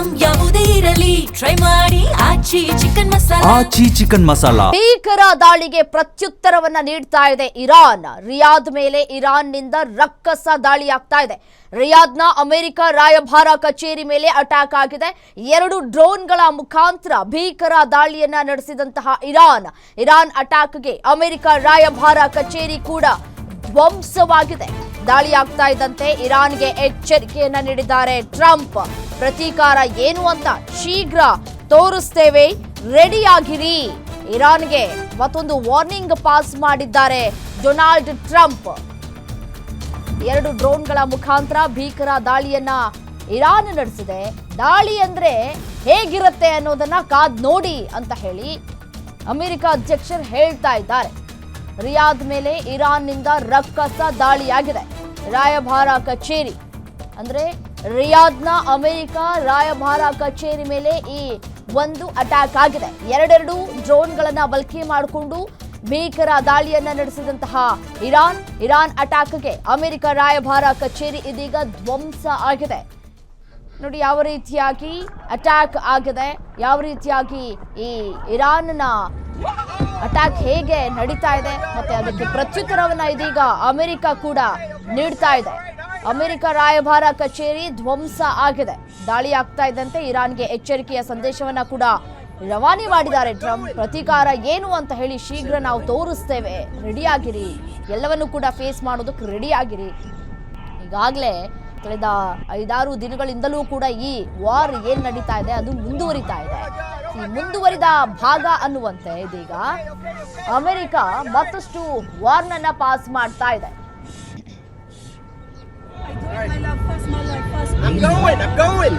Item ಯಾವುದೇ ಇರಲಿ try ಮಾಡಿ ಆಚಿ ಚಿಕನ್ ಮಸಾಲಾ. ಭೀಕರ ದಾಳಿಗೆ ಪ್ರತ್ಯುತ್ತರವನ್ನ ನೀಡ್ತಾ ಇದೆ ಇರಾನ್. ರಿಯಾದ್ ಮೇಲೆ ಇರಾನ್ನಿಂದ ರಕ್ಕಸ ದಾಳಿ ಆಗ್ತಾ ಇದೆ. ರಿಯಾದ್ನ ಅಮೆರಿಕ ರಾಯಭಾರ ಕಚೇರಿ ಮೇಲೆ ಅಟ್ಯಾಕ್ ಆಗಿದೆ. 2 ಡ್ರೋನ್ಗಳ ಮುಖಾಂತರ ಭೀಕರ ದಾಳಿಯನ್ನ ನಡೆಸಿದಂತಹ ಇರಾನ್ ಅಟ್ಯಾಕ್ಗೆ ಅಮೆರಿಕ ರಾಯಭಾರ ಕಚೇರಿ ಕೂಡ ಧ್ವಂಸವಾಗಿದೆ. ದಾಳಿ ಆಗ್ತಾ ಇದ್ದಂತೆ ಇರಾನ್ಗೆ ಎಚ್ಚರಿಕೆಯನ್ನ ನೀಡಿದ್ದಾರೆ ಟ್ರಂಪ್. ಪ್ರತೀಕಾರ ಏನು ಅಂತ ಶೀಘ್ರ ತೋರಿಸ್ತೇವೆ, ರೆಡಿಯಾಗಿರಿ. ಇರಾನ್ಗೆ ಮತ್ತೊಂದು ವಾರ್ನಿಂಗ್ ಪಾಸ್ ಮಾಡಿದ್ದಾರೆ ಡೊನಾಲ್ಡ್ ಟ್ರಂಪ್. 2 ಡ್ರೋನ್ಗಳ ಮುಖಾಂತರ ಭೀಕರ ದಾಳಿಯನ್ನ ಇರಾನ್ ನಡೆಸಿದೆ. ದಾಳಿ ಅಂದ್ರೆ ಹೇಗಿರುತ್ತೆ ಅನ್ನೋದನ್ನ ಕಾದ್ ನೋಡಿ ಅಂತ ಹೇಳಿ ಅಮೆರಿಕ ಅಧ್ಯಕ್ಷರು ಹೇಳ್ತಾ ಇದ್ದಾರೆ. ರಿಯಾದ್ ಮೇಲೆ ಇರಾನ್ನಿಂದ ರಕ್ಕಸ ದಾಳಿಯಾಗಿದೆ. ರಾಯಭಾರ ಕಚೇರಿ ಅಂದ್ರೆ ರಿಯಾದ್ನ ಅಮೆರಿಕ ರಾಯಭಾರ ಕಚೇರಿ ಮೇಲೆ ಈ ಒಂದು ಅಟ್ಯಾಕ್ ಆಗಿದೆ. 2 ಡ್ರೋನ್ಗಳನ್ನ ಬಳಕೆ ಮಾಡಿಕೊಂಡು ಭೀಕರ ದಾಳಿಯನ್ನ ನಡೆಸಿದಂತಹ ಇರಾನ್ ಅಟ್ಯಾಕ್ಗೆ ಅಮೆರಿಕ ರಾಯಭಾರ ಕಚೇರಿ ಇದೀಗ ಧ್ವಂಸ ಆಗಿದೆ. ನೋಡಿ ಯಾವ ರೀತಿಯಾಗಿ ಅಟ್ಯಾಕ್ ಆಗಿದೆ, ಯಾವ ರೀತಿಯಾಗಿ ಈ ಇರಾನ್ನ ಅಟ್ಯಾಕ್ ಹೇಗೆ ನಡೀತಾ ಇದೆ, ಮತ್ತೆ ಅದಕ್ಕೆ ಪ್ರತ್ಯುತ್ತರವನ್ನ ಇದೀಗ ಅಮೆರಿಕ ಕೂಡ ನೀಡ್ತಾ ಇದೆ. ಅಮೆರಿಕ ರಾಯಭಾರ ಕಚೇರಿ ಧ್ವಂಸ ಆಗಿದೆ. ದಾಳಿ ಆಗ್ತಾ ಇದ್ದಂತೆ ಇರಾನ್ಗೆ ಎಚ್ಚರಿಕೆಯ ಸಂದೇಶವನ್ನ ಕೂಡ ರವಾನೆ ಮಾಡಿದ್ದಾರೆ ಟ್ರಂಪ್. ಪ್ರತೀಕಾರ ಏನು ಅಂತ ಹೇಳಿ ಶೀಘ್ರ ನಾವು ತೋರಿಸ್ತೇವೆ, ರೆಡಿಯಾಗಿರಿ, ಎಲ್ಲವನ್ನೂ ಕೂಡ ಫೇಸ್ ಮಾಡೋದಕ್ಕೆ ರೆಡಿಯಾಗಿರಿ. ಈಗಾಗಲೇ ಕಳೆದ 5-6 ದಿನಗಳಿಂದಲೂ ಕೂಡ ಈ ವಾರ್ ಏನ್ ನಡೀತಾ ಇದೆ ಅದು ಮುಂದುವರಿತಾ ಇದೆ. ಈ ಮುಂದುವರಿದ ಭಾಗ ಅನ್ನುವಂತೆ ಇದೀಗ ಅಮೆರಿಕ ಮತ್ತಷ್ಟು ವಾರ್ನನ್ನ ಪಾಸ್ ಮಾಡ್ತಾ ಇದೆ. I'm going.